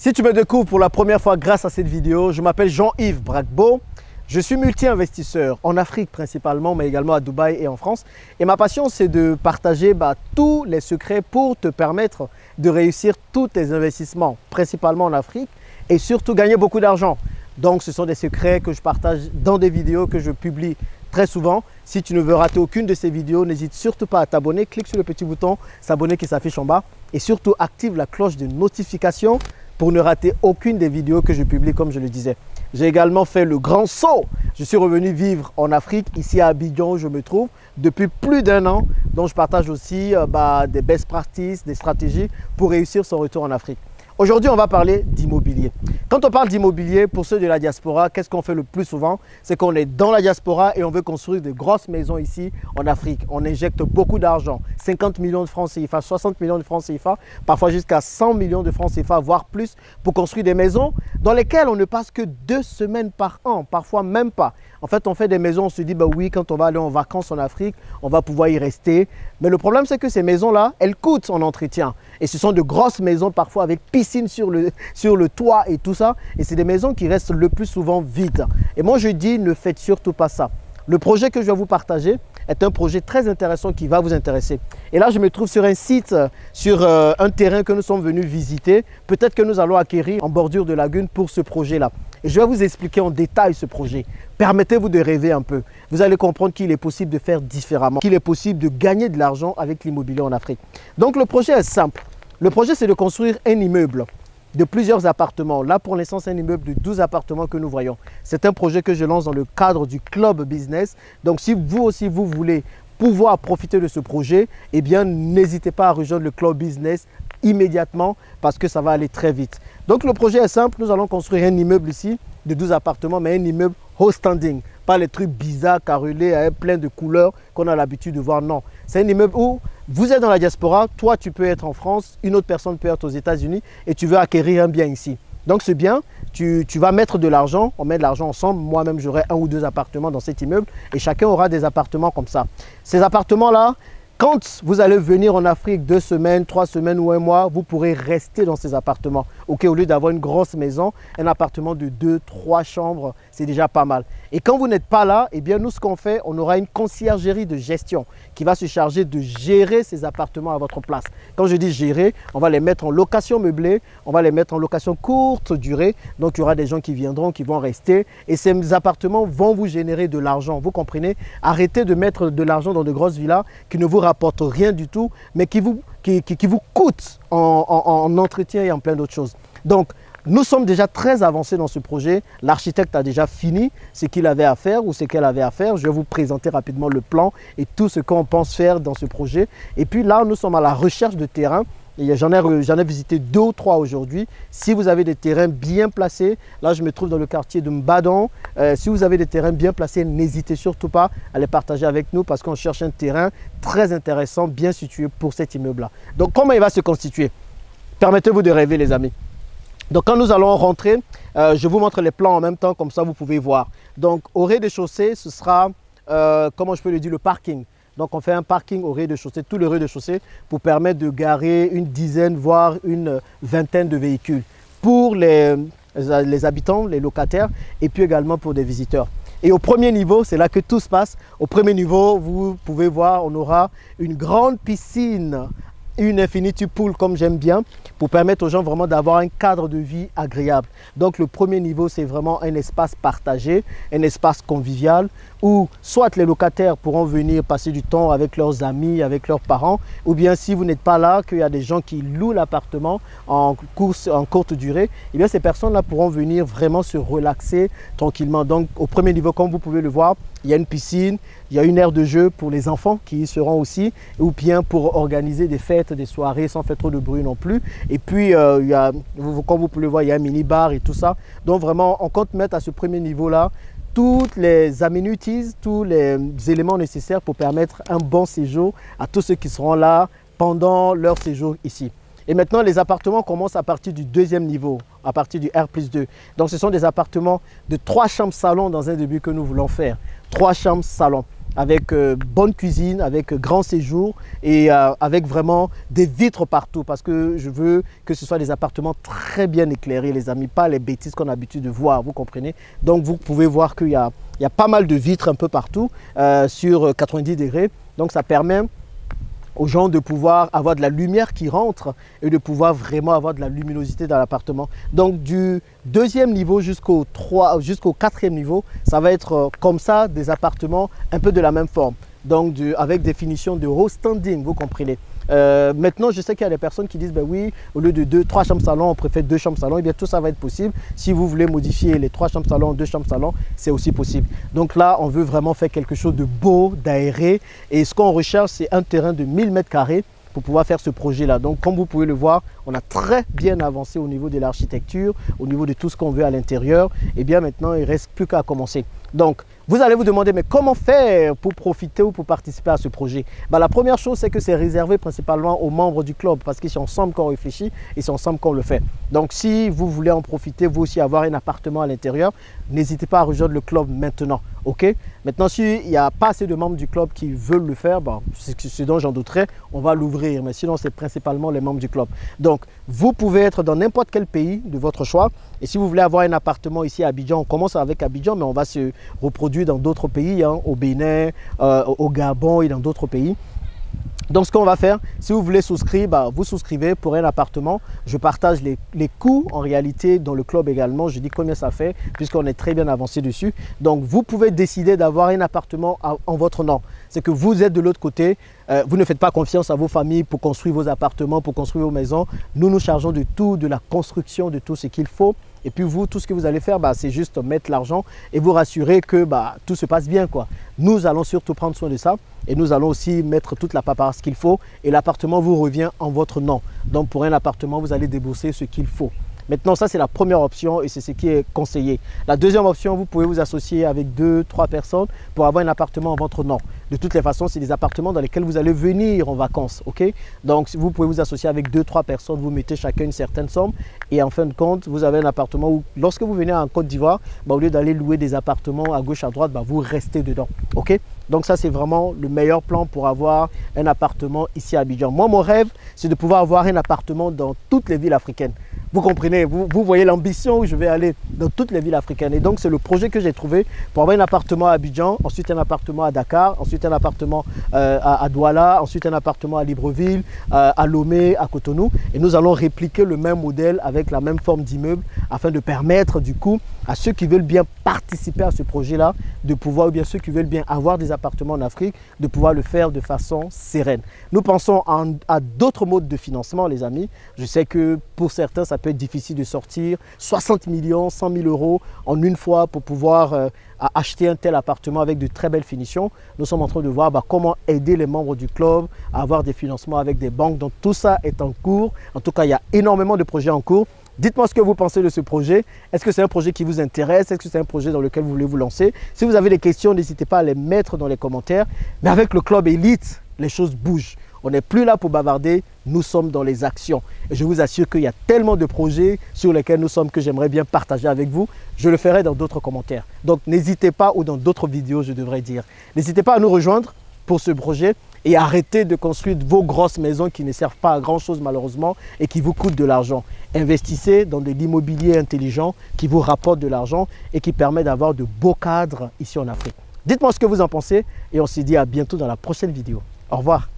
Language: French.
Si tu me découvres pour la première fois grâce à cette vidéo, je m'appelle Jean-Yves Bragbo. Je suis multi-investisseur en Afrique principalement, mais également à Dubaï et en France. Et ma passion, c'est de partager tous les secrets pour te permettre de réussir tous tes investissements, principalement en Afrique, et surtout gagner beaucoup d'argent. Donc, ce sont des secrets que je partage dans des vidéos que je publie très souvent. Si tu ne veux rater aucune de ces vidéos, n'hésite surtout pas à t'abonner. Clique sur le petit bouton s'abonner qui s'affiche en bas et surtout active la cloche de notification pour ne rater aucune des vidéos que je publie, comme je le disais. J'ai également fait le grand saut. Je suis revenu vivre en Afrique, ici à Abidjan où je me trouve, depuis plus d'1 an. Donc, je partage aussi des best practices, des stratégies pour réussir son retour en Afrique. Aujourd'hui, on va parler d'immobilier. Quand on parle d'immobilier, pour ceux de la diaspora, qu'est-ce qu'on fait le plus souvent? C'est qu'on est dans la diaspora et on veut construire de grosses maisons ici en Afrique. On injecte beaucoup d'argent, 50 millions de francs CFA, 60 millions de francs CFA, parfois jusqu'à 100 millions de francs CFA, voire plus, pour construire des maisons dans lesquelles on ne passe que 2 semaines par an, parfois même pas. En fait, on fait des maisons, on se dit, oui, quand on va aller en vacances en Afrique, on va pouvoir y rester. Mais le problème, c'est que ces maisons-là, elles coûtent en entretien. Et ce sont de grosses maisons, parfois avec piscine sur le toit et tout ça. Et c'est des maisons qui restent le plus souvent vides. Et moi, je dis, ne faites surtout pas ça. Le projet que je vais vous partager est un projet très intéressant qui va vous intéresser. Et là, je me trouve sur un site, sur un terrain que nous sommes venus visiter. Peut-être que nous allons acquérir en bordure de lagune pour ce projet-là. Et je vais vous expliquer en détail ce projet. Permettez-vous de rêver un peu. Vous allez comprendre qu'il est possible de faire différemment, qu'il est possible de gagner de l'argent avec l'immobilier en Afrique. Donc, le projet est simple. Le projet, c'est de construire un immeuble de plusieurs appartements. Là, pour l'instant, c'est un immeuble de 12 appartements que nous voyons. C'est un projet que je lance dans le cadre du Club Business. Donc, si vous aussi, vous voulez pouvoir profiter de ce projet, eh bien, n'hésitez pas à rejoindre le Club Business immédiatement parce que ça va aller très vite. Donc, le projet est simple. Nous allons construire un immeuble ici de 12 appartements, mais un immeuble haut standing. Pas les trucs bizarres, carrelés, plein de couleurs qu'on a l'habitude de voir. Non, c'est un immeuble où vous êtes dans la diaspora, toi tu peux être en France, une autre personne peut être aux États-Unis et tu veux acquérir un bien ici. Donc ce bien, tu vas mettre de l'argent, on met de l'argent ensemble. Moi-même, j'aurai 1 ou 2 appartements dans cet immeuble et chacun aura des appartements comme ça. Ces appartements-là, quand vous allez venir en Afrique 2 semaines, 3 semaines ou 1 mois, vous pourrez rester dans ces appartements. Ok, au lieu d'avoir une grosse maison, un appartement de 2, 3 chambres, c'est déjà pas mal. Et quand vous n'êtes pas là, eh bien nous, ce qu'on fait, on aura une conciergerie de gestion qui va se charger de gérer ces appartements à votre place. Quand je dis gérer, on va les mettre en location meublée, on va les mettre en location courte durée. Donc, il y aura des gens qui viendront, qui vont rester. Et ces appartements vont vous générer de l'argent. Vous comprenez? Arrêtez de mettre de l'argent dans de grosses villas qui ne vous rapportent rien du tout, mais qui vous coûtent en entretien et en plein d'autres choses. Donc, nous sommes déjà très avancés dans ce projet. L'architecte a déjà fini ce qu'il avait à faire ou ce qu'elle avait à faire. Je vais vous présenter rapidement le plan et tout ce qu'on pense faire dans ce projet. Et puis là, nous sommes à la recherche de terrain. J'en ai visité 2 ou 3 aujourd'hui. Si vous avez des terrains bien placés, là je me trouve dans le quartier de Mbadon. Si vous avez des terrains bien placés, n'hésitez surtout pas à les partager avec nous parce qu'on cherche un terrain très intéressant, bien situé pour cet immeuble-là. Donc comment il va se constituer? Permettez-vous de rêver les amis. Donc quand nous allons rentrer, je vous montre les plans en même temps, comme ça vous pouvez voir. Donc au rez-de-chaussée, ce sera, comment je peux le dire, le parking. Donc on fait un parking au rez-de-chaussée, tout le rez-de-chaussée pour permettre de garer une dizaine, voire une vingtaine de véhicules pour les habitants, les locataires et puis également pour des visiteurs. Et au premier niveau, c'est là que tout se passe. Au premier niveau, vous pouvez voir, on aura une grande piscine, une infinity pool comme j'aime bien, pour permettre aux gens vraiment d'avoir un cadre de vie agréable. Donc le premier niveau, c'est vraiment un espace partagé, un espace convivial où soit les locataires pourront venir passer du temps avec leurs amis, avec leurs parents, ou bien si vous n'êtes pas là, qu'il y a des gens qui louent l'appartement en courte durée, et bien ces personnes-là pourront venir vraiment se relaxer tranquillement. Donc au premier niveau, comme vous pouvez le voir, il y a une piscine, il y a une aire de jeu pour les enfants qui y seront aussi, ou bien pour organiser des fêtes, des soirées sans faire trop de bruit non plus. Et puis, comme vous pouvez le voir, il y a un mini-bar et tout ça. Donc vraiment, on compte mettre à ce premier niveau-là toutes les amenities, tous les éléments nécessaires pour permettre un bon séjour à tous ceux qui seront là pendant leur séjour ici. Et maintenant, les appartements commencent à partir du 2e niveau, à partir du R+2. Donc, ce sont des appartements de 3 chambres salon dans un début que nous voulons faire. 3 chambres salon. avec bonne cuisine, avec grand séjour et avec vraiment des vitres partout parce que je veux que ce soit des appartements très bien éclairés, les amis, pas les bêtises qu'on a l'habitude de voir, vous comprenez? Donc vous pouvez voir qu'il y a pas mal de vitres un peu partout sur 90 degrés. Donc ça permet aux gens de pouvoir avoir de la lumière qui rentre et de pouvoir vraiment avoir de la luminosité dans l'appartement. Donc du deuxième niveau jusqu'au 4e niveau, ça va être comme ça des appartements un peu de la même forme. Donc avec des finitions de haut standing, vous comprenez. Maintenant, je sais qu'il y a des personnes qui disent, ben oui, au lieu de 3 chambres salon, on préfère 2 chambres salon. Et bien tout ça va être possible. Si vous voulez modifier les 3 chambres salon en 2 chambres salon, c'est aussi possible. Donc là, on veut vraiment faire quelque chose de beau, d'aéré. Et ce qu'on recherche, c'est un terrain de 1000 m² pour pouvoir faire ce projet-là. Donc, comme vous pouvez le voir, on a très bien avancé au niveau de l'architecture, au niveau de tout ce qu'on veut à l'intérieur. Et bien maintenant, il ne reste plus qu'à commencer. Donc, vous allez vous demander, mais comment faire pour profiter ou pour participer à ce projet? La première chose, c'est que c'est réservé principalement aux membres du club parce que c'est ensemble qu'on réfléchit et c'est ensemble qu'on le fait. Donc, si vous voulez en profiter, vous aussi avoir un appartement à l'intérieur, n'hésitez pas à rejoindre le club maintenant. Ok? Maintenant, s'il n'y a pas assez de membres du club qui veulent le faire, c'est ce dont j'en douterais, on va l'ouvrir. Mais sinon, c'est principalement les membres du club. Donc, vous pouvez être dans n'importe quel pays de votre choix. Et si vous voulez avoir un appartement ici à Abidjan, on commence avec Abidjan, mais on va se reproduire dans d'autres pays, hein, au Bénin, au Gabon et dans d'autres pays. Donc, ce qu'on va faire, si vous voulez souscrire, vous souscrivez pour un appartement. Je partage les coûts en réalité dans le club également. Je dis combien ça fait puisqu'on est très bien avancé dessus. Donc, vous pouvez décider d'avoir un appartement en votre nom. C'est que vous êtes de l'autre côté. Vous ne faites pas confiance à vos familles pour construire vos appartements, pour construire vos maisons. Nous nous chargeons de tout, de la construction, de tout ce qu'il faut. Et puis vous, tout ce que vous allez faire, c'est juste mettre l'argent et vous rassurer que tout se passe bien, quoi. Nous allons surtout prendre soin de ça et nous allons aussi mettre toute la paperasse qu'il faut et l'appartement vous revient en votre nom. Donc pour un appartement, vous allez débourser ce qu'il faut. Maintenant, ça c'est la première option et c'est ce qui est conseillé. La deuxième option, vous pouvez vous associer avec 2-3 personnes pour avoir un appartement en votre nom. De toutes les façons, c'est des appartements dans lesquels vous allez venir en vacances. Ok? Donc, vous pouvez vous associer avec 2-3 personnes, vous mettez chacun une certaine somme et en fin de compte, vous avez un appartement où lorsque vous venez en Côte d'Ivoire, au lieu d'aller louer des appartements à gauche, à droite, vous restez dedans. Ok? Donc ça, c'est vraiment le meilleur plan pour avoir un appartement ici à Abidjan. Moi, mon rêve, c'est de pouvoir avoir un appartement dans toutes les villes africaines. Vous comprenez, vous voyez l'ambition où je vais aller dans toutes les villes africaines. Et donc, c'est le projet que j'ai trouvé pour avoir un appartement à Abidjan, ensuite un appartement à Dakar, ensuite un appartement à Douala, ensuite un appartement à Libreville, à Lomé, à Cotonou. Et nous allons répliquer le même modèle avec la même forme d'immeuble afin de permettre du coup à ceux qui veulent bien participer à ce projet-là de pouvoir, ou bien ceux qui veulent bien avoir des appartements en Afrique, de pouvoir le faire de façon sereine. Nous pensons à d'autres modes de financement, les amis. Je sais que pour certains, ça peut être difficile de sortir 60 millions, 100 000 euros en une fois pour pouvoir acheter un tel appartement avec de très belles finitions. Nous sommes en train de voir comment aider les membres du club à avoir des financements avec des banques. Donc tout ça est en cours. En tout cas, il y a énormément de projets en cours. Dites-moi ce que vous pensez de ce projet. Est-ce que c'est un projet qui vous intéresse? Est-ce que c'est un projet dans lequel vous voulez vous lancer? Si vous avez des questions, n'hésitez pas à les mettre dans les commentaires. Mais avec le club Elite, les choses bougent. On n'est plus là pour bavarder, nous sommes dans les actions. Et je vous assure qu'il y a tellement de projets sur lesquels nous sommes que j'aimerais bien partager avec vous. Je le ferai dans d'autres commentaires. Donc n'hésitez pas, ou dans d'autres vidéos je devrais dire. N'hésitez pas à nous rejoindre pour ce projet et arrêtez de construire vos grosses maisons qui ne servent pas à grand chose malheureusement et qui vous coûtent de l'argent. Investissez dans de l'immobilier intelligent qui vous rapporte de l'argent et qui permet d'avoir de beaux cadres ici en Afrique. Dites-moi ce que vous en pensez et on se dit à bientôt dans la prochaine vidéo. Au revoir.